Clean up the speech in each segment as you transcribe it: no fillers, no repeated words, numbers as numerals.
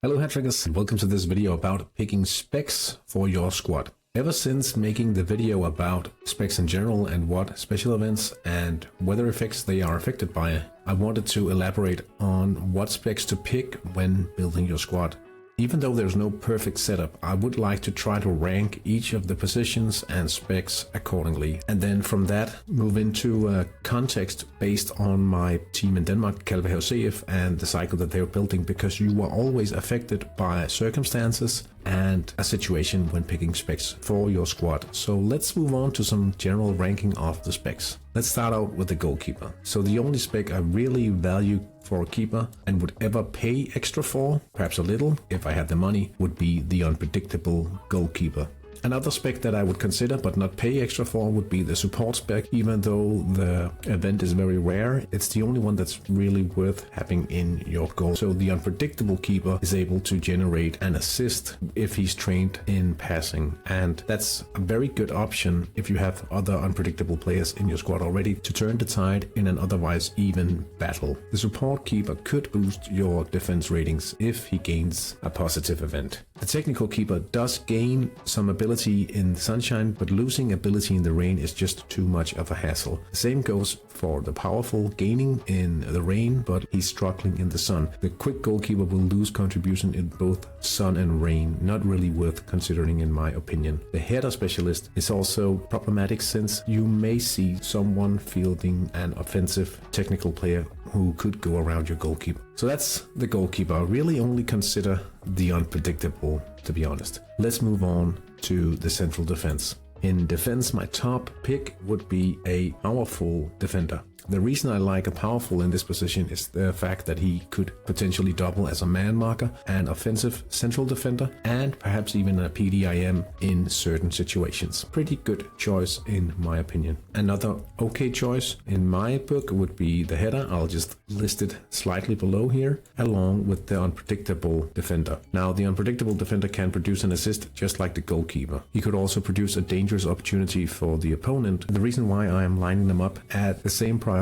Hello hat-trickers, and welcome to this video about picking specs for your squad. Ever since making the video about specs in general and what special events and weather effects they are affected by, I wanted to elaborate on what specs to pick when building your squad. Even though there's no perfect setup, I would like to try to rank each of the positions and specs accordingly, and then from that move into context based on my team in Denmark, Kalve HCF, and the cycle that they're building, because you are always affected by circumstances and a situation when picking specs for your squad. So let's move on to some general ranking of the specs. Let's start out with the goalkeeper. So the only spec I really value for a keeper and would ever pay extra for, perhaps a little if I had the money, would be the unpredictable goalkeeper. Another spec that I would consider but not pay extra for would be the support spec. Even though the event is very rare, it's the only one that's really worth having in your goal. So the unpredictable keeper is able to generate an assist if he's trained in passing, and that's a very good option if you have other unpredictable players in your squad already to turn the tide in an otherwise even battle. The support keeper could boost your defense ratings if he gains a positive event. The technical keeper does gain some ability in the sunshine, but losing ability in the rain is just too much of a hassle. The same goes for the powerful, gaining in the rain, but he's struggling in the sun. The quick goalkeeper will lose contribution in both sun and rain, not really worth considering in my opinion. The header specialist is also problematic since you may see someone fielding an offensive technical player who could go around your goalkeeper. So that's the goalkeeper. I really only consider the unpredictable, to be honest. Let's move on to the central defense. In defense, my top pick would be a powerful defender. The reason I like a powerful in this position is the fact that he could potentially double as a man marker and offensive central defender, and perhaps even a PDIM in certain situations. Pretty good choice in my opinion. Another okay choice in my book would be the header. I'll just list it slightly below here, along with the unpredictable defender. Now, the unpredictable defender can produce an assist just like the goalkeeper. He could also produce a dangerous opportunity for the opponent. The reason why I am lining them up at the same priority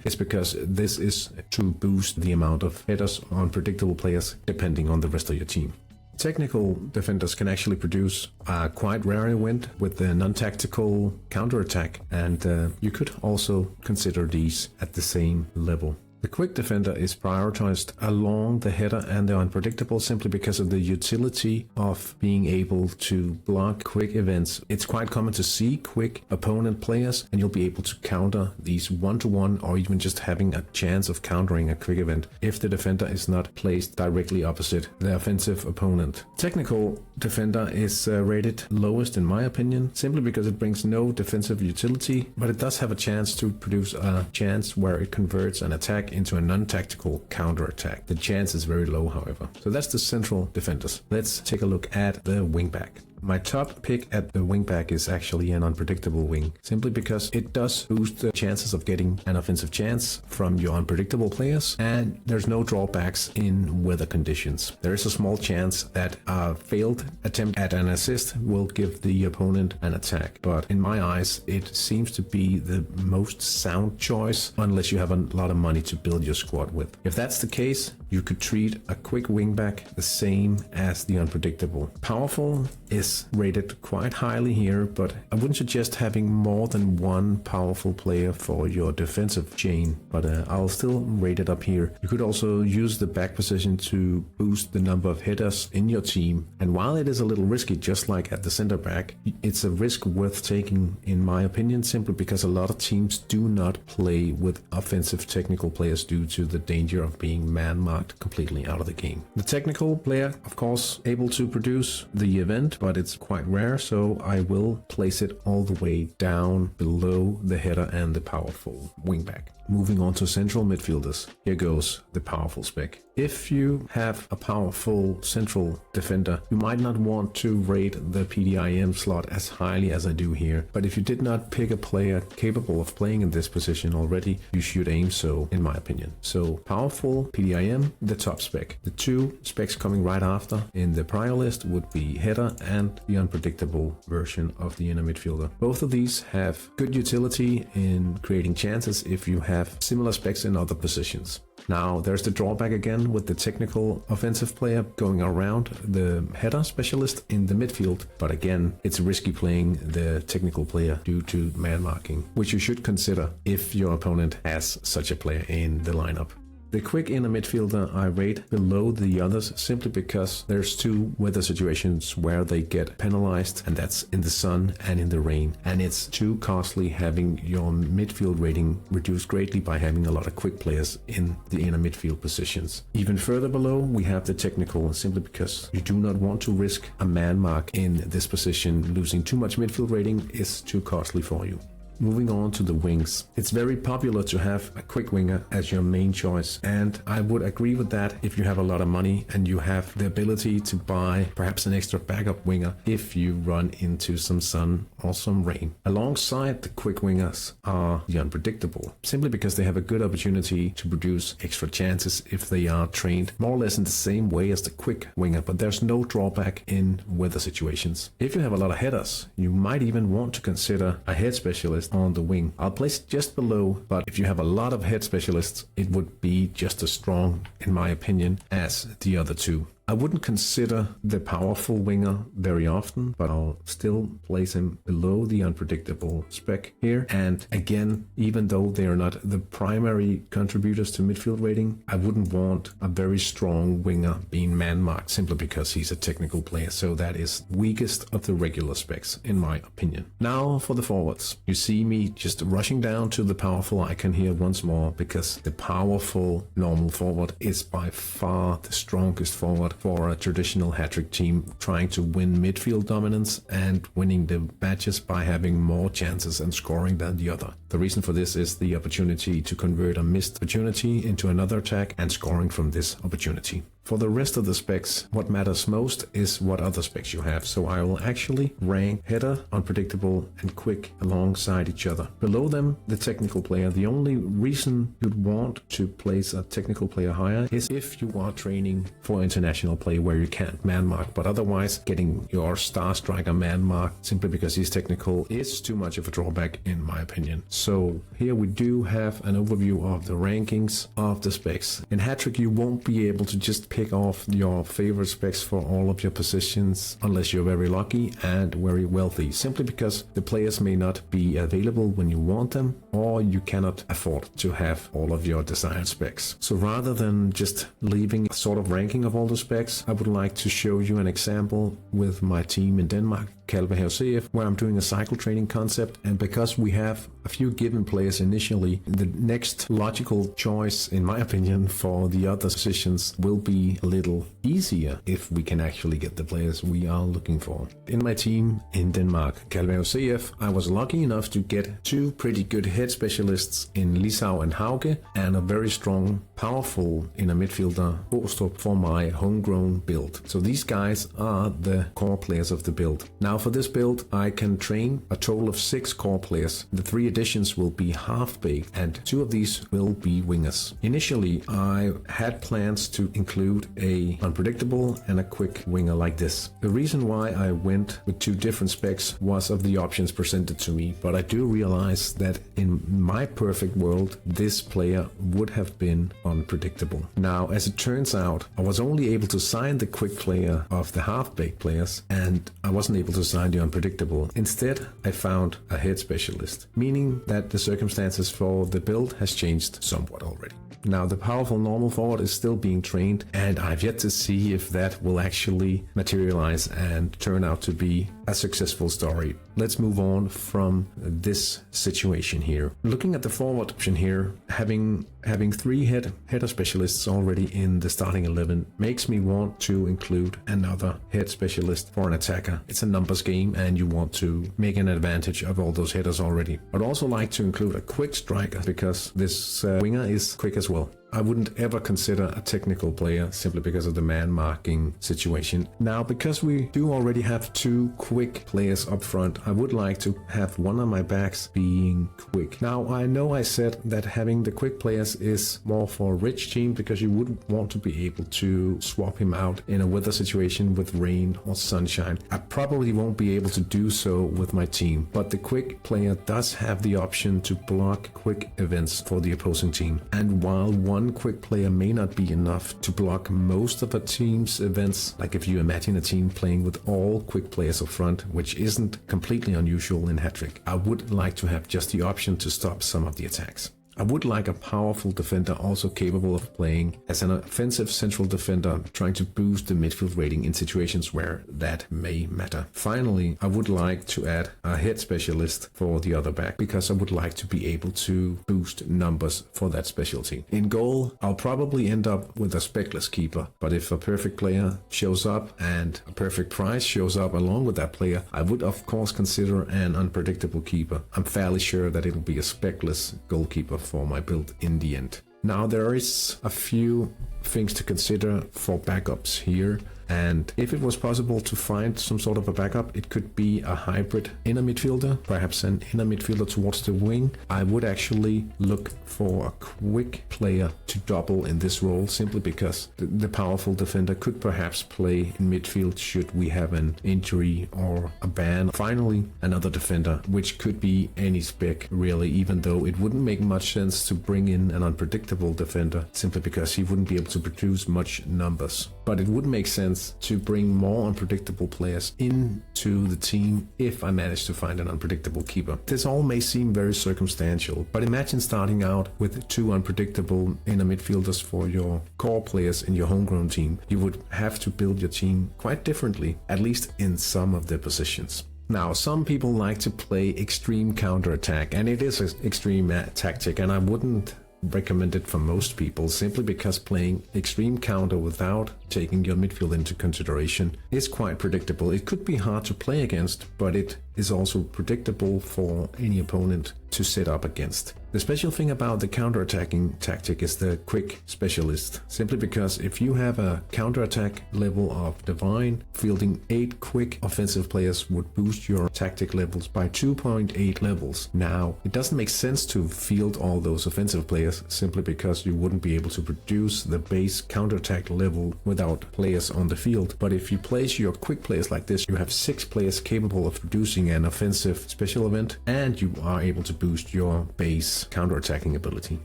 is because this is to boost the amount of headers on predictable players depending on the rest of your team. Technical defenders can actually produce a quite rare event with the non-tactical counterattack, and you could also consider these at the same level. The quick defender is prioritized along the header and the unpredictable simply because of the utility of being able to block quick events. It's quite common to see quick opponent players, and you'll be able to counter these one-to-one or even just having a chance of countering a quick event if the defender is not placed directly opposite the offensive opponent. Technical defender is rated lowest in my opinion, simply because it brings no defensive utility, but it does have a chance to produce a chance where it converts an attack into a non-tactical counterattack. The chance is very low, however. So that's the central defenders. Let's take a look at the wingback. My top pick at the wingback is actually an unpredictable wing, simply because it does boost the chances of getting an offensive chance from your unpredictable players, and there's no drawbacks in weather conditions. There is a small chance that a failed attempt at an assist will give the opponent an attack, but in my eyes it seems to be the most sound choice unless you have a lot of money to build your squad with. If that's the case, you could treat a quick wingback the same as the unpredictable. Powerful is rated quite highly here, but I wouldn't suggest having more than one powerful player for your defensive chain, but I'll still rate it up here. You could also use the back position to boost the number of headers in your team, and while it is a little risky, just like at the center back, it's a risk worth taking in my opinion, simply because a lot of teams do not play with offensive technical players due to the danger of being man-marked completely out of the game. The technical player, of course, able to produce the event, but it's quite rare, so I will place it all the way down below the header and the powerful wingback. Moving on to central midfielders, here goes the powerful spec. If you have a powerful central defender, you might not want to rate the PDIM slot as highly as I do here, but if you did not pick a player capable of playing in this position already, you should aim so, in my opinion. So powerful, PDIM, the top spec. The two specs coming right after in the prior list would be header and the unpredictable version of the inner midfielder. Both of these have good utility in creating chances if you have similar specs in other positions. Now, there's the drawback again with the technical offensive player going around the header specialist in the midfield, but again, it's risky playing the technical player due to man marking, which you should consider if your opponent has such a player in the lineup. The quick inner midfielder I rate below the others simply because there's two weather situations where they get penalized, and that's in the sun and in the rain. And it's too costly having your midfield rating reduced greatly by having a lot of quick players in the inner midfield positions. Even further below, we have the technical, simply because you do not want to risk a man mark in this position. Losing too much midfield rating is too costly for you. Moving on to the wings. It's very popular to have a quick winger as your main choice, and I would agree with that if you have a lot of money and you have the ability to buy perhaps an extra backup winger if you run into some sun or some rain. Alongside the quick wingers are the unpredictable, simply because they have a good opportunity to produce extra chances if they are trained more or less in the same way as the quick winger, but there's no drawback in weather situations. If you have a lot of headers, you might even want to consider a head specialist on the wing. I'll place it just below, but if you have a lot of head specialists, it would be just as strong, in my opinion, as the other two. I wouldn't consider the powerful winger very often, but I'll still place him below the unpredictable spec here. And again, even though they are not the primary contributors to midfield rating, I wouldn't want a very strong winger being man-marked simply because he's a technical player. So that is weakest of the regular specs, in my opinion. Now for the forwards. You see me just rushing down to the powerful icon here once more, because the powerful normal forward is by far the strongest forward for a traditional hat-trick team trying to win midfield dominance and winning the matches by having more chances and scoring than the other. The reason for this is the opportunity to convert a missed opportunity into another attack and scoring from this opportunity. For the rest of the specs, what matters most is what other specs you have. So I will actually rank header, unpredictable, and quick alongside each other. Below them, the technical player. The only reason you'd want to place a technical player higher is if you are training for international play where you can't man mark. But otherwise, getting your star striker man mark simply because he's technical is too much of a drawback, in my opinion. So here we do have an overview of the rankings of the specs. In hat-trick, you won't be able to just pick off your favorite specs for all of your positions unless you're very lucky and very wealthy, simply because the players may not be available when you want them, or you cannot afford to have all of your desired specs. So rather than just leaving a sort of ranking of all the specs, I would like to show you an example with my team in Denmark, Kalvehave CF, where I'm doing a cycle training concept. And because we have a few given players initially, the next logical choice, in my opinion, for the other positions will be a little easier if we can actually get the players we are looking for. In my team in Denmark, Kalvehave CF, I was lucky enough to get two pretty good head specialists in Lisau and Hauge, and a very strong, powerful inner midfielder, Åstrup, for my homegrown build. So these guys are the core players of the build. Now for this build, I can train a total of 6 core players. The 3 additions will be half-baked, and 2 of these will be wingers. Initially, I had plans to include a unpredictable and a quick winger like this. The reason why I went with 2 different specs was of the options presented to me, but I do realize that in my perfect world, this player would have been unpredictable. Now, as it turns out, I was only able to sign the quick player of the half-baked players, and I wasn't able to sign the unpredictable. Instead, I found a head specialist, meaning that the circumstances for the build has changed somewhat already. Now, the powerful normal forward is still being trained, and I've yet to see if that will actually materialize and turn out to be a successful story. Let's move on from this situation here. Looking at the forward option here, having 3 header specialists already in the starting 11 makes me want to include another head specialist for an attacker. It's a numbers game, and you want to make an advantage of all those headers already. I'd also like to include a quick striker, because this winger is quick as well. I wouldn't ever consider a technical player simply because of the man marking situation. Now, because we do already have 2 quick players up front, I would like to have one of my backs being quick. Now, I know I said that having the quick players players is more for a rich team, because you wouldn't want to be able to swap him out in a weather situation with rain or sunshine. I probably won't be able to do so with my team, but the quick player does have the option to block quick events for the opposing team. And while one quick player may not be enough to block most of a team's events, like if you imagine a team playing with all quick players up front, which isn't completely unusual in Hat-Trick, I would like to have just the option to stop some of the attacks. I would like a powerful defender also capable of playing as an offensive central defender, trying to boost the midfield rating in situations where that may matter. Finally, I would like to add a head specialist for the other back, because I would like to be able to boost numbers for that specialty. In goal, I'll probably end up with a speckless keeper, but if a perfect player shows up and a perfect price shows up along with that player, I would of course consider an unpredictable keeper. I'm fairly sure that it'll be a speckless goalkeeper for my build in the end. Now there is a few things to consider for backups here, and if it was possible to find some sort of a backup, it could be a hybrid inner midfielder, perhaps an inner midfielder towards the wing. I would actually look for a quick player to double in this role, simply because the powerful defender could perhaps play in midfield should we have an injury or a ban. Finally, another defender, which could be any spec really, even though it wouldn't make much sense to bring in an unpredictable defender, simply because he wouldn't be able to produce much numbers. But it would make sense to bring more unpredictable players into the team if I manage to find an unpredictable keeper. This all may seem very circumstantial, but imagine starting out with 2 unpredictable inner midfielders for your core players in your homegrown team. You would have to build your team quite differently, at least in some of the positions. Now, some people like to play extreme counter-attack, and it is an extreme tactic, and I wouldn't recommend it for most people, simply because playing extreme counter without taking your midfield into consideration is quite predictable. It could be hard to play against, but it is also predictable for any opponent to set up against. The special thing about the counter-attacking tactic is the quick specialist, simply because if you have a counter-attack level of divine, fielding 8 quick offensive players would boost your tactic levels by 2.8 levels. Now, it doesn't make sense to field all those offensive players, simply because you wouldn't be able to produce the base counter-attack level without players on the field. But if you place your quick players like this, you have 6 players capable of producing an offensive special event, and you are able to boost your base counter-attacking ability.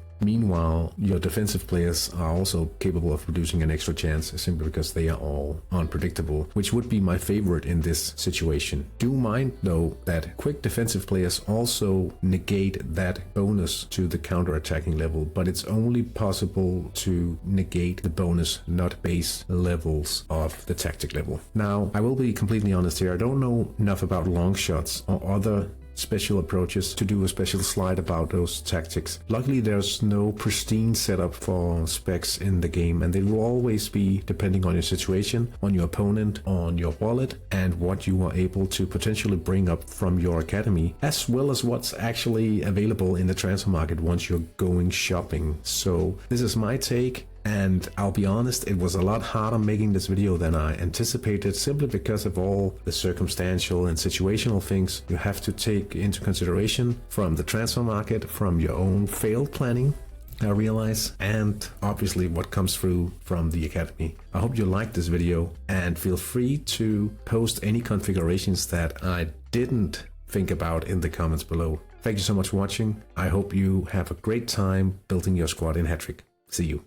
Meanwhile, your defensive players are also capable of producing an extra chance, simply because they are all unpredictable, which would be my favorite in this situation. Do mind though that quick defensive players also negate that bonus to the counter-attacking level, but it's only possible to negate the bonus, not base levels of the tactic level. Now, I will be completely honest here, I don't know enough about long shots or other special approaches to do a special slide about those tactics. Luckily, there's no pristine setup for specs in the game, and they will always be depending on your situation, on your opponent, on your wallet, and what you are able to potentially bring up from your academy, as well as what's actually available in the transfer market once you're going shopping. So this is my take. And I'll be honest, it was a lot harder making this video than I anticipated, simply because of all the circumstantial and situational things you have to take into consideration from the transfer market, from your own failed planning, I realize, and obviously what comes through from the academy. I hope you liked this video, and feel free to post any configurations that I didn't think about in the comments below. Thank you so much for watching. I hope you have a great time building your squad in Hat-Trick. See you.